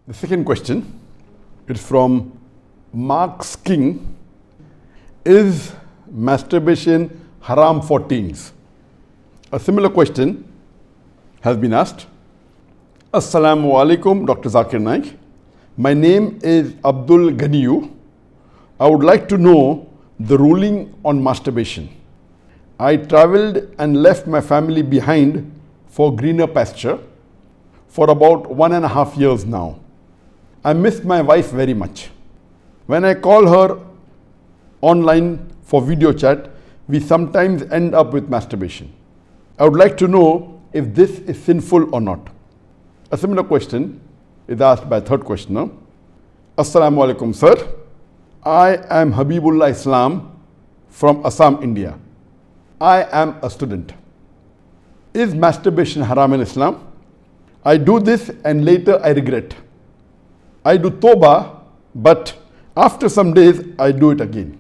The second question is from Mark King. Is masturbation haram for teens? A similar question has been asked. Assalamu alaikum, Dr. Zakir Naik. My name is Abdul Ganiyu. I would like to know the ruling on masturbation. I traveled and left my family behind for greener pasture for about 1.5 years now. I miss my wife very much. When I call her online for video chat, we sometimes end up with masturbation. I would like to know if this is sinful or not. A similar question is asked by a third questioner. Assalamu alaikum, sir. I am Habibullah Islam from Assam, India. I am a student. Is masturbation haram in Islam? I do this and later I regret. I do tawbah, but after some days I do it again.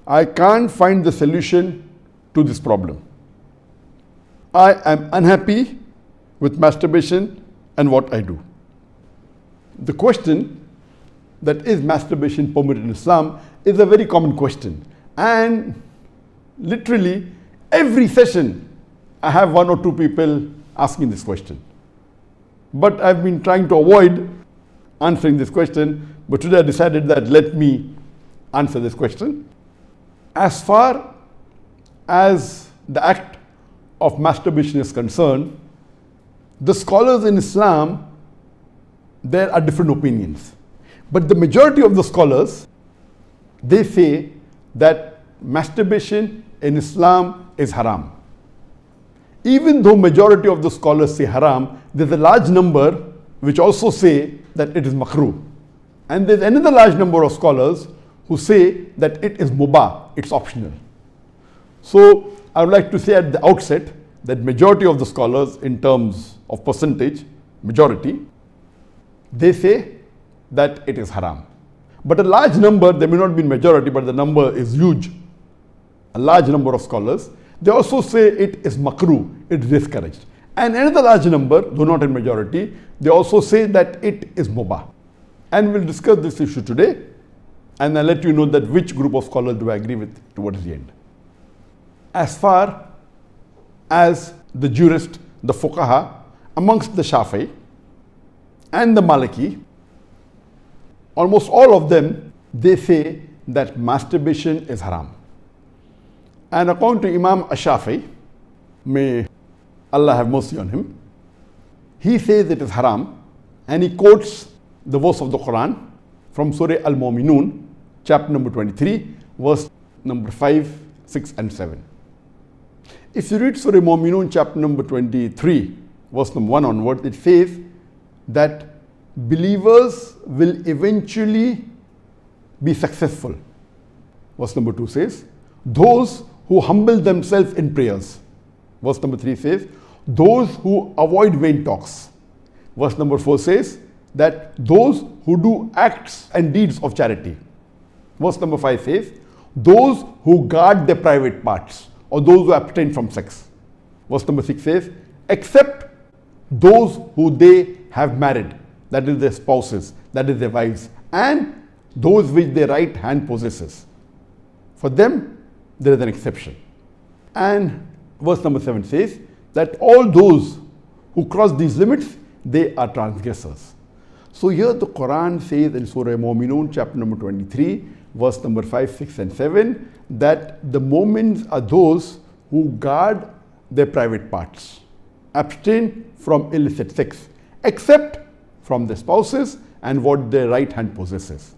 I can't find the solution to this problem. I am unhappy with masturbation and what I do. The question that is masturbation permitted in Islam is a very common question, and literally every session I have 1 or 2 people asking this question. But I've been trying to avoid answering this question, but today I decided that let me answer this question. As far as the act of masturbation is concerned, the scholars in Islam, there are different opinions. But the majority of the scholars, they say that masturbation in Islam is haram. Even though majority of the scholars say haram, there's a large number which also say that it is makruh. And there's another large number of scholars who say that it is mubah, it's optional. So I would like to say at the outset that majority of the scholars, in terms of percentage, majority, they say that it is haram. But a large number, there may not be majority, but the number is huge. A large number of scholars, they also say it is makruh, it is discouraged. And another large number, though not in majority, they also say that it is mubah. And we'll discuss this issue today, and I'll let you know that which group of scholars do I agree with towards the end. As far as the jurist, the fuqaha, amongst the Shafi'i and the Maliki, almost all of them, they say that masturbation is haram. And according to Imam Ash-Shafi'i, may Allah have mercy on him, he says it is haram, and he quotes the verse of the Quran from Surah Al-Mu'minun, chapter number 23, verse number 5, 6 and 7. If you read Surah Al-Mu'minun, chapter number 23, verse number 1 onwards, it says that believers will eventually be successful. Verse number 2 says, those who humble themselves in prayers. Verse number 3 says, those who avoid vain talks. Verse number 4 says that those who do acts and deeds of charity. Verse number 5 says, those who guard their private parts, or those who abstain from sex. Verse number 6 says, except those who they have married, that is their spouses, that is their wives, and those which their right hand possesses. For them, there is an exception. And verse number 7 says that all those who cross these limits, they are transgressors. So here the Quran says in Surah Al-Mu'minun, chapter number 23, verse number 5, 6 and 7, that the mu'mins are those who guard their private parts, abstain from illicit sex, except from their spouses and what their right hand possesses.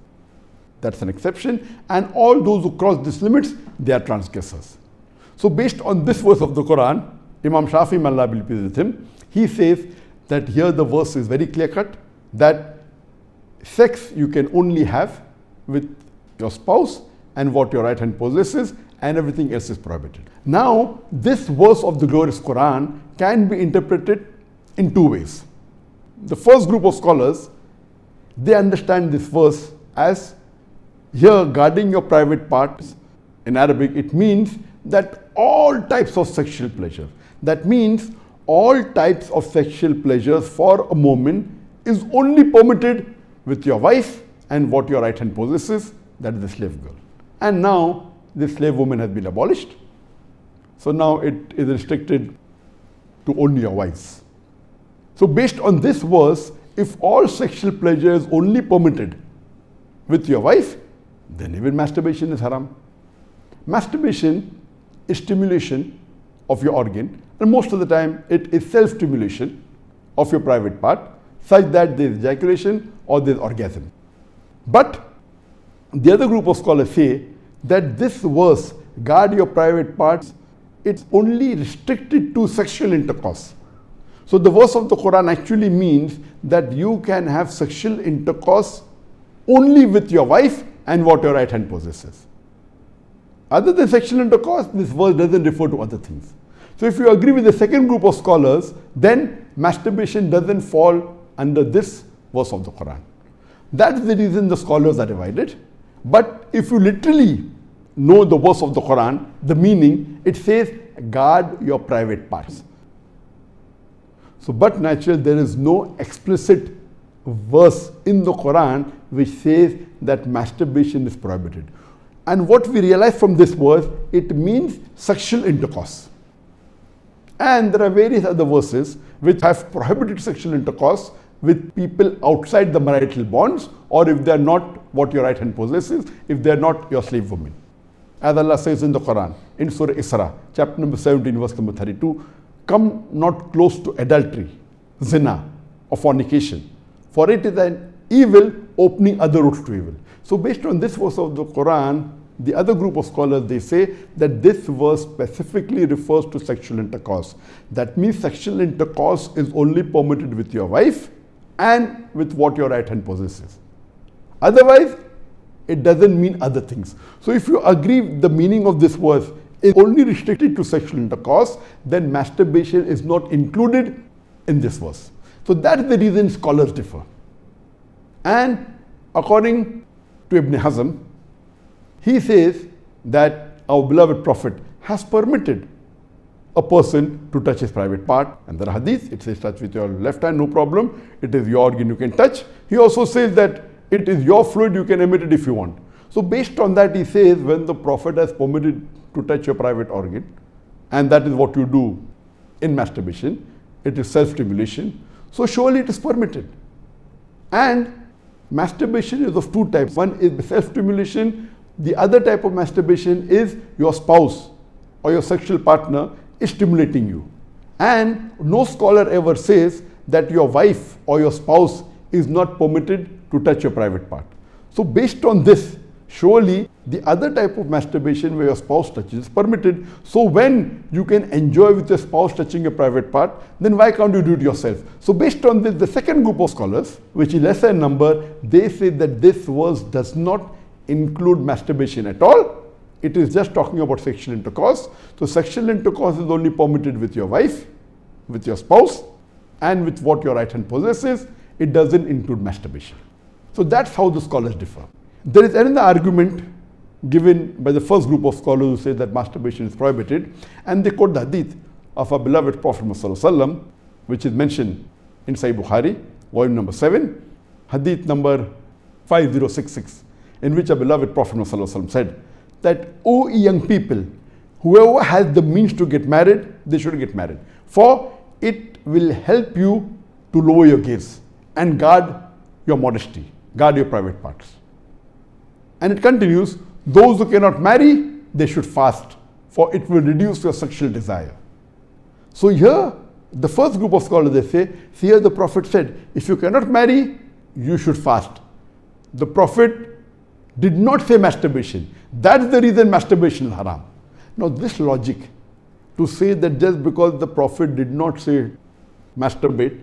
That's an exception. And all those who cross these limits, they are transgressors. So based on this verse of the Quran, Imam Shafi'i, may Allah be pleased with him, he says that here the verse is very clear cut, that sex you can only have with your spouse and what your right hand possesses, and everything else is prohibited. Now, this verse of the glorious Quran can be interpreted in 2 ways. The first group of scholars, they understand this verse as here guarding your private parts. In Arabic, it means that all types of sexual pleasure, that means all types of sexual pleasures for a moment is only permitted with your wife and what your right hand possesses, that is the slave girl. And now the slave woman has been abolished. So now it is restricted to only your wives. So based on this verse, if all sexual pleasure is only permitted with your wife, then even masturbation is haram. Masturbation is stimulation of your organ, and most of the time it is self-stimulation of your private part, such that there is ejaculation or there is orgasm. But the other group of scholars say that this verse, guard your private parts, it's only restricted to sexual intercourse. So the verse of the Quran actually means that you can have sexual intercourse only with your wife and what your right hand possesses. Other than sexual intercourse, this verse doesn't refer to other things. So if you agree with the second group of scholars, then masturbation doesn't fall under this verse of the Quran. That's the reason the scholars are divided. But if you literally know the verse of the Quran, the meaning, it says, guard your private parts. So, but naturally, there is no explicit verse in the Quran which says that masturbation is prohibited. And what we realize from this verse, it means sexual intercourse. And there are various other verses which have prohibited sexual intercourse with people outside the marital bonds, or if they are not what your right hand possesses, if they are not your slave woman. As Allah says in the Quran, in Surah Isra, chapter number 17, verse number 32, come not close to adultery, zina, or fornication, for it is an evil opening other routes to evil. So based on this verse of the Quran, the other group of scholars, they say that this verse specifically refers to sexual intercourse. That means sexual intercourse is only permitted with your wife and with what your right hand possesses. Otherwise, it doesn't mean other things. So if you agree the meaning of this verse is only restricted to sexual intercourse, then masturbation is not included in this verse. So that's the reason scholars differ. And according to Ibn Hazm, he says that our beloved Prophet has permitted a person to touch his private part. And there are hadith, it says touch with your left hand, no problem. It is your organ, you can touch. He also says that it is your fluid, you can emit it if you want. So based on that, he says when the Prophet has permitted to touch your private organ, and that is what you do in masturbation, it is self-stimulation, so surely it is permitted. And masturbation is of two types. One is self-stimulation. The other type of masturbation is your spouse or your sexual partner is stimulating you. And no scholar ever says that your wife or your spouse is not permitted to touch your private part. So based on this, surely the other type of masturbation where your spouse touches is permitted. So when you can enjoy with your spouse touching your private part, then why can't you do it yourself? So based on this, the second group of scholars, which is lesser in number, they say that this verse does not include masturbation at all. It is just talking about sexual intercourse. So sexual intercourse is only permitted with your wife, with your spouse, and with what your right hand possesses. It doesn't include masturbation. So that's how the scholars differ. There is another argument given by the first group of scholars who say that masturbation is prohibited, and they quote the hadith of our beloved Prophet ﷺ, which is mentioned in Sahih Bukhari, volume number 7, hadith number 5066, in which our beloved Prophet ﷺ said that, O young people, whoever has the means to get married, they should get married, for it will help you to lower your gaze and guard your modesty, guard your private parts. And it continues, those who cannot marry, they should fast, for it will reduce your sexual desire. So here, the first group of scholars, they say, here the Prophet said, if you cannot marry, you should fast. The Prophet did not say masturbation. That's the reason masturbation is haram. Now this logic, to say that just because the Prophet did not say masturbate,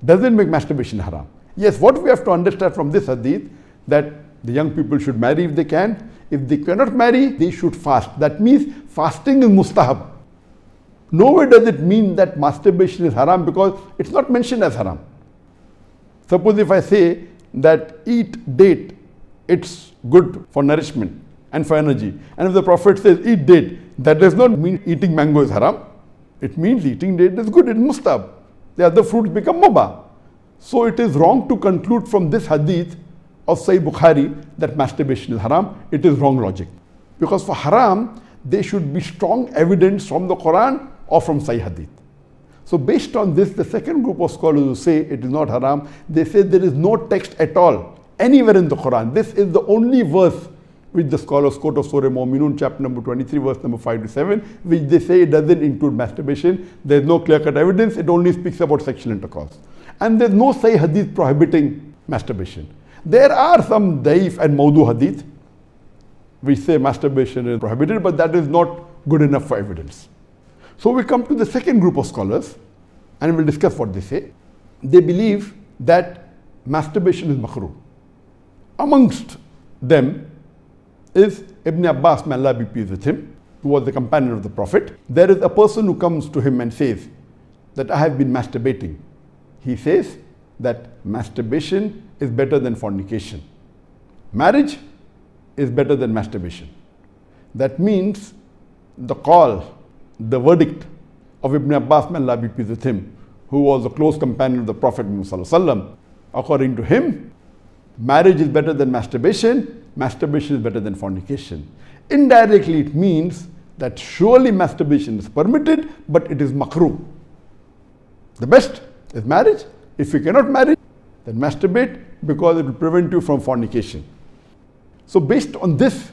doesn't make masturbation haram. Yes, what we have to understand from this hadith, that the young people should marry if they can. If they cannot marry, they should fast. That means fasting is mustahab. Nowhere does it mean that masturbation is haram, because it's not mentioned as haram. Suppose if I say that eat date, it's good for nourishment and for energy. And if the Prophet says eat date, that does not mean eating mango is haram. It means eating date is good, it's mustahab. The other fruits become mubah. So it is wrong to conclude from this hadith of Sahih Bukhari that masturbation is haram. It is wrong logic. Because for haram, there should be strong evidence from the Quran or from Sahih hadith. So based on this, the second group of scholars who say it is not haram, they say there is no text at all anywhere in the Quran. This is the only verse which the scholars quote of Surah Mu'minun, chapter number 23, verse number 5 to 7, which they say it doesn't include masturbation. There is no clear-cut evidence. It only speaks about sexual intercourse. And there is no Sahih hadith prohibiting masturbation. There are some daif and mawdu hadith which say masturbation is prohibited, but that is not good enough for evidence. So we come to the second group of scholars and we'll discuss what they say. They believe that masturbation is makruh. Amongst them is Ibn Abbas, may Allah be pleased with him, who was the companion of the Prophet. There is a person who comes to him and says that I have been masturbating. He says that masturbation is better than fornication. Marriage is better than masturbation. That means the call, the verdict of Ibn Abbas, may Allah be pleased with him, who was a close companion of the Prophet Muhammad, according to him, marriage is better than masturbation, masturbation is better than fornication. Indirectly, it means that surely masturbation is permitted, but it is makruh. The best is marriage. If you cannot marry, then masturbate, because it will prevent you from fornication. So based on this,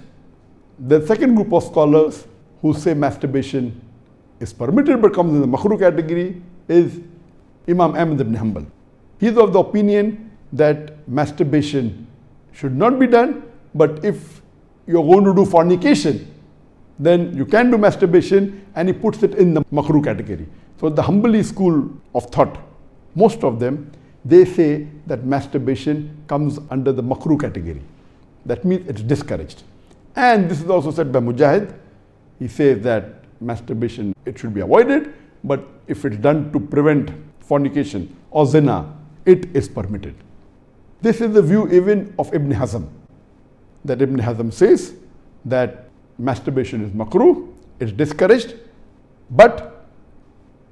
the second group of scholars who say masturbation is permitted but comes in the makruh category is Imam Ahmad ibn Hanbal. He is of the opinion that masturbation should not be done, but if you are going to do fornication, then you can do masturbation, and he puts it in the makruh category. So the Hanbali school of thought, most of them, they say that masturbation comes under the makruh category. That means it's discouraged. And this is also said by Mujahid. He says that masturbation, it should be avoided, but if it's done to prevent fornication or zina, it is permitted. This is the view even of Ibn Hazm, that Ibn Hazm says that masturbation is makruh, it's discouraged, but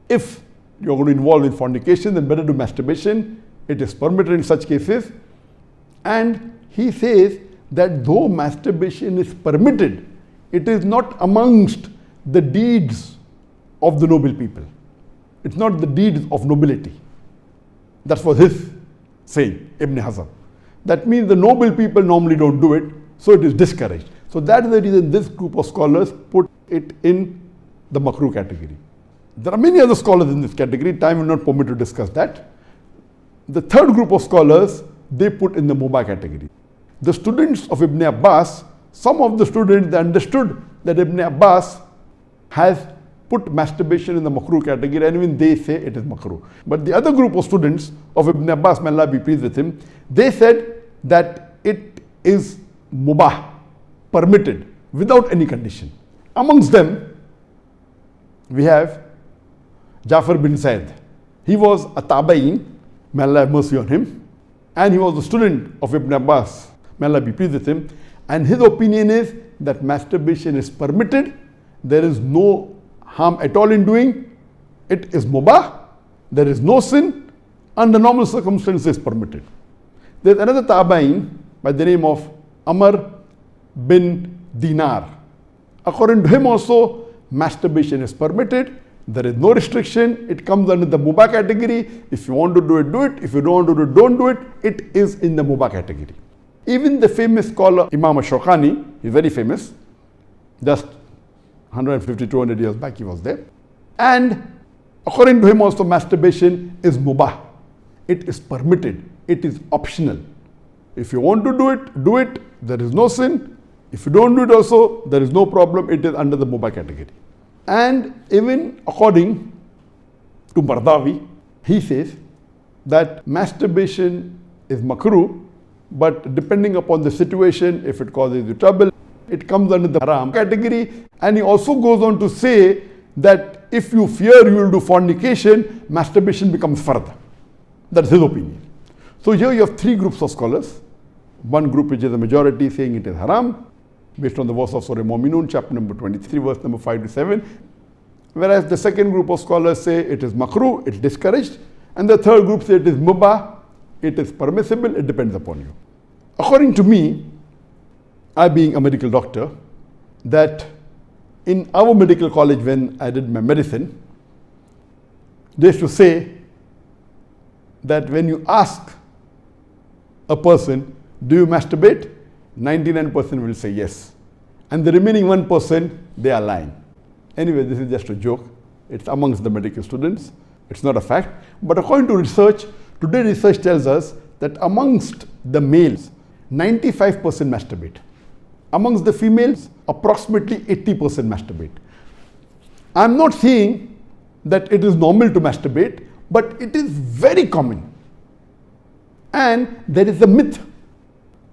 if you're going to involve in fornication, then better do masturbation, it is permitted in such cases. And he says that though masturbation is permitted, it is not amongst the deeds of the noble people. It's not the deeds of nobility. That was his saying, Ibn Hazm. That means the noble people normally don't do it, so it is discouraged. So that is the reason this group of scholars put it in the makruh category. There are many other scholars in this category. Time will not permit to discuss that. The third group of scholars, they put in the mubah category. The students of Ibn Abbas, some of the students, they understood that Ibn Abbas has put masturbation in the makruh category, and even they say it is makruh. But the other group of students of Ibn Abbas, may Allah be pleased with him, they said that it is mubah, permitted, without any condition. Amongst them, we have Jafar bin Zaid. He was a tabain, may Allah have mercy on him, and he was a student of Ibn Abbas, may Allah be pleased with him, and his opinion is that masturbation is permitted, there is no harm at all in doing, it is mubah, there is no sin, under normal circumstances permitted. There is another tabain by the name of Amr bin Dinar. According to him also, masturbation is permitted, there is no restriction, it comes under the mubah category. If you want to do it, do it. If you don't want to do it, don't do it. It is in the mubah category. Even the famous scholar Imam Shawkani, he's very famous, just 150, 200 years back he was there. And according to him also, masturbation is mubah. It is permitted. It is optional. If you want to do it, do it. There is no sin. If you don't do it also, there is no problem. It is under the mubah category. And even according to Mardawi, he says that masturbation is makruh, but depending upon the situation, if it causes you trouble, it comes under the haram category. And he also goes on to say that if you fear you will do fornication, masturbation becomes fard. That's his opinion. So here you have three groups of scholars. One group which is the majority saying it is haram, based on the verse of Surah Mu'minun, chapter number 23, verse number 5 to 7. Whereas the second group of scholars say it is makruh, it's discouraged. And the third group say it is mubah, it is permissible, it depends upon you. According to me, I being a medical doctor, that in our medical college when I did my medicine, they used to say that when you ask a person, do you masturbate? 99% will say yes. And the remaining 1%, they are lying. Anyway, this is just a joke. It's amongst the medical students. It's not a fact. But according to research, today research tells us that amongst the males, 95% masturbate. Amongst the females, approximately 80% masturbate. I'm not saying that it is normal to masturbate, but it is very common. And there is a myth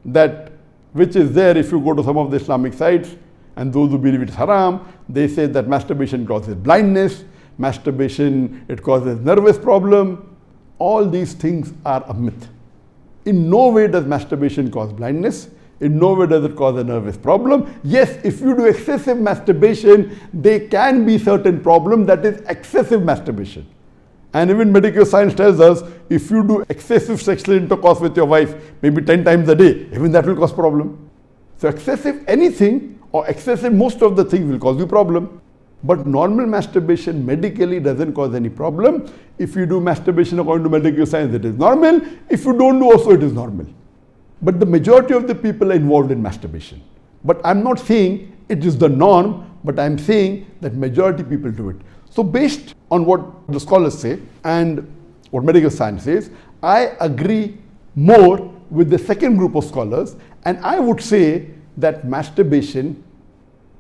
that which is there if you go to some of the Islamic sites, and those who believe it's haram, they say that masturbation causes blindness, masturbation, it causes nervous problem. All these things are a myth. In no way does masturbation cause blindness. In no way does it cause a nervous problem. Yes, if you do excessive masturbation, there can be certain problem, that is excessive masturbation. And even medical science tells us, if you do excessive sexual intercourse with your wife, maybe 10 times a day, even that will cause problem. So excessive anything or excessive most of the things will cause you problem. But normal masturbation medically doesn't cause any problem. If you do masturbation according to medical science, it is normal. If you don't do also, it is normal. But the majority of the people are involved in masturbation. But I'm not saying it is the norm, but I'm saying that majority people do it. So based on what the scholars say and what medical science says, I agree more with the second group of scholars, and I would say that masturbation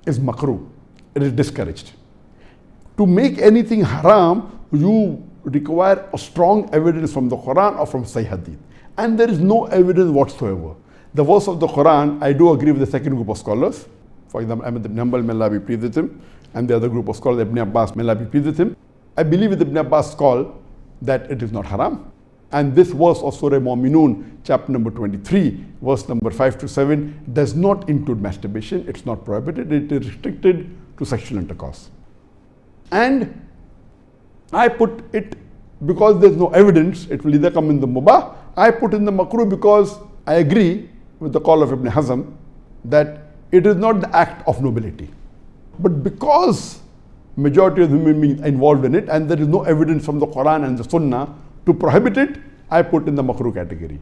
is makruh. It is discouraged. To make anything haram, you require a strong evidence from the Quran or from Sahih Hadith. And there is no evidence whatsoever. The verse of the Quran, I do agree with the second group of scholars. For example, Ahmad ibn Hanbal, may Allah be pleased with him, and the other group of scholars, Ibn Abbas, may Allah be pleased with him. I believe with Ibn Abbas' call that it is not haram. And this verse of Surah Mu'minun, chapter number 23, verse number 5 to 7, does not include masturbation. It's not prohibited. It is restricted to sexual intercourse. And I put it because there's no evidence, it will either come in the mubah. I put in the makruh because I agree with the call of Ibn Hazm that it is not the act of nobility. But because majority of the human beings are involved in it and there is no evidence from the Quran and the Sunnah to prohibit it, I put in the makruh category.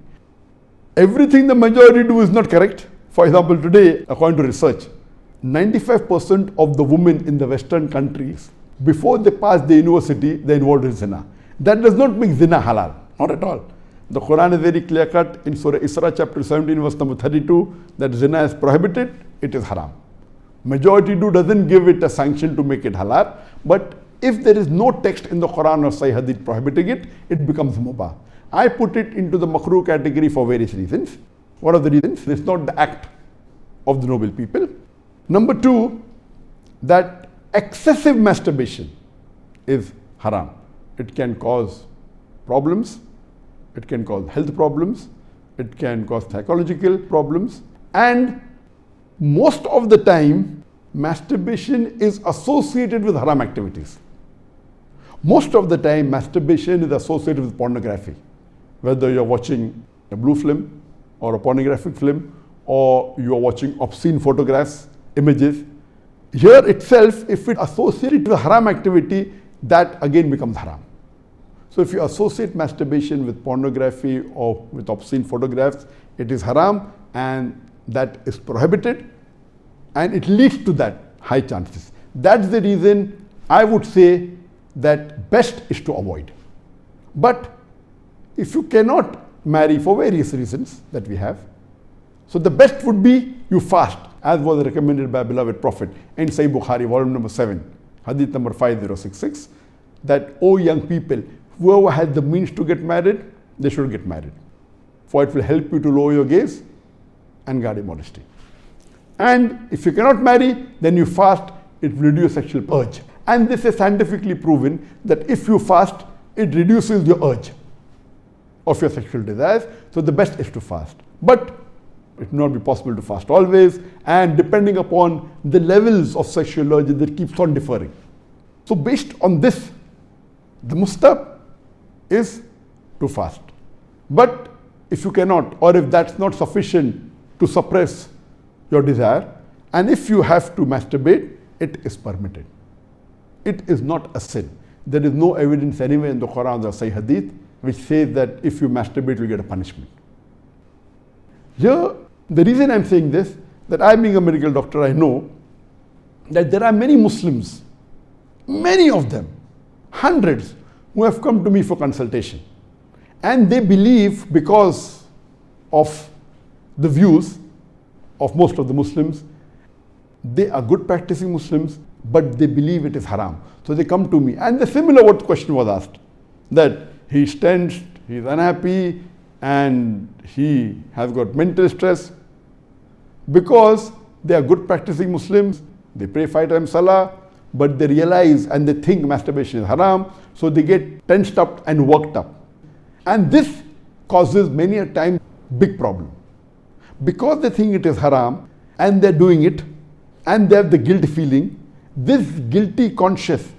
Everything the majority do is not correct. For example, today, according to research, 95% of the women in the Western countries, before they pass the university, they are involved in zina. That does not make zina halal, not at all. The Quran is very clear cut in Surah Isra chapter 17 verse number 32 that zina is prohibited, it is haram. Majority do doesn't give it a sanction to make it halal, but if there is no text in the Quran or Sahih Hadith prohibiting it, it becomes mubah. I put it into the makruh category for various reasons. What are the reasons? It's not the act of the noble people. Number two, that excessive masturbation is haram. It can cause problems, it can cause health problems, it can cause psychological problems, and most of the time masturbation is associated with haram activities. Most of the time masturbation is associated with pornography, whether you're watching a blue film or a pornographic film or you're watching obscene photographs, images. Here itself, if it associated with haram activity, that again becomes haram. So if you associate masturbation with pornography or with obscene photographs, it is haram and that is prohibited and it leads to that high chances. That's the reason I would say that best is to avoid. But if you cannot marry for various reasons that we have, so the best would be you fast, as was recommended by beloved Prophet in Sahih Bukhari, volume number 7, hadith number 5066, that, O young people, whoever has the means to get married, they should get married. For it will help you to lower your gaze and guard your modesty. And if you cannot marry, then you fast, it will reduce sexual urge. And this is scientifically proven that if you fast, it reduces your urge of your sexual desires. So the best is to fast. But it will not be possible to fast always, and depending upon the levels of sexual urge, that keeps on differing. So based on this, the mustahab is to fast. But if you cannot, or if that's not sufficient to suppress your desire, and if you have to masturbate, it is permitted. It is not a sin. There is no evidence anywhere in the Quran or Sahih Hadith which says that if you masturbate, you get a punishment. Here, the reason I'm saying this, that I being a medical doctor, I know that there are many Muslims, many of them, hundreds, who have come to me for consultation. And they believe, because of the views of most of the Muslims, they are good practicing Muslims, but they believe it is haram. So they come to me. And the similar what question was asked, that he's tensed, he's unhappy, and he has got mental stress. Because they are good practicing Muslims, they pray 5 times salah, but they realize and they think masturbation is haram, so they get tensed up and worked up. And this causes many a time big problem. Because they think it is haram and they're doing it and they have the guilt feeling, this guilty conscience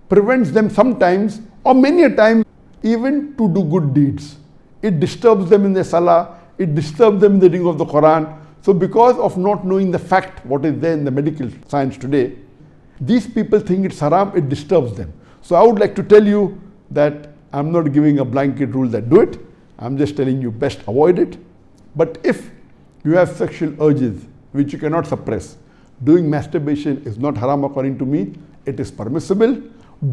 prevents them sometimes or many a time even to do good deeds. It disturbs them in their salah, it disturbs them in the reading of the Quran. So because of not knowing the fact, what is there in the medical science today, these people think it's haram, it disturbs them. So I would like to tell you that I'm not giving a blanket rule that do it. I'm just telling you best avoid it. But if you have sexual urges which you cannot suppress, doing masturbation is not haram according to me. It is permissible.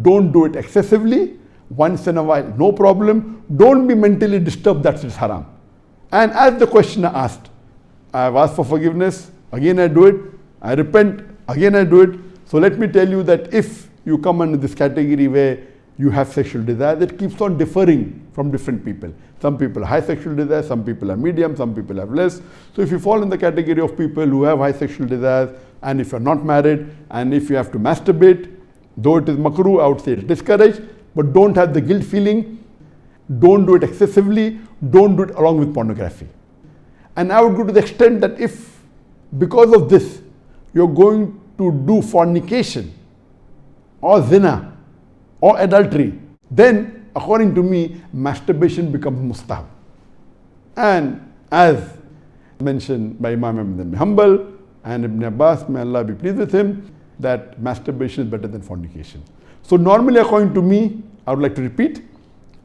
Don't do it excessively. Once in a while, no problem. Don't be mentally disturbed that it's haram. And as the questioner asked, I have asked for forgiveness, again I do it, I repent, again I do it. So let me tell you that if you come under this category where you have sexual desire, that keeps on differing from different people. Some people have high sexual desire, some people are medium, some people have less. So if you fall in the category of people who have high sexual desires, and if you're not married, and if you have to masturbate, though it is makruh, I would say it's discouraged, but don't have the guilt feeling, don't do it excessively, don't do it along with pornography. And I would go to the extent that if, because of this, you're going to do fornication, or zina, or adultery, then according to me, masturbation becomes mustahab. And as mentioned by Imam Ahmad bin Hanbal and Ibn Abbas, may Allah be pleased with him, that masturbation is better than fornication. So normally according to me, I would like to repeat,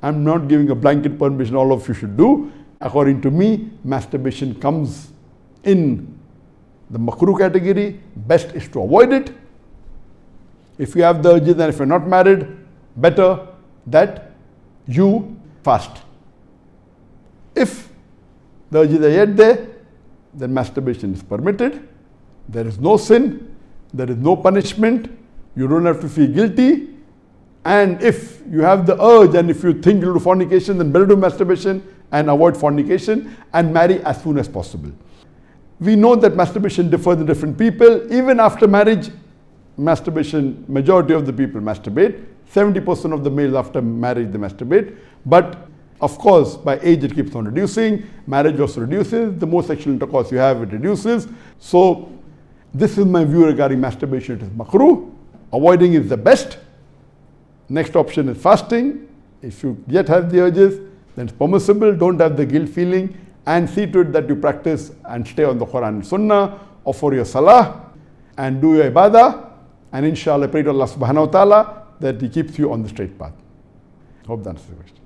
I'm not giving a blanket permission all of you should do. According to me, masturbation comes in the makruh category. Best is to avoid it. If you have the urges and if you're not married, better that you fast. If the urges are yet there, then masturbation is permitted. There is no sin, there is no punishment, you don't have to feel guilty. And if you have the urge and if you think you'll do fornication, then better do masturbation and avoid fornication and marry as soon as possible. We know that masturbation differs in different people. Even after marriage, masturbation, majority of the people masturbate. 70% of the males after marriage they masturbate. But of course, by age it keeps on reducing. Marriage also reduces. The more sexual intercourse you have, it reduces. So this is my view regarding masturbation. It is makruh. Avoiding is the best. Next option is fasting. If you yet have the urges, then it's permissible. Don't have the guilt feeling, and see to it that you practice and stay on the Quran and Sunnah, offer your salah and do your ibadah, and inshallah pray to Allah subhanahu wa ta'ala that He keeps you on the straight path. Hope that answers the question.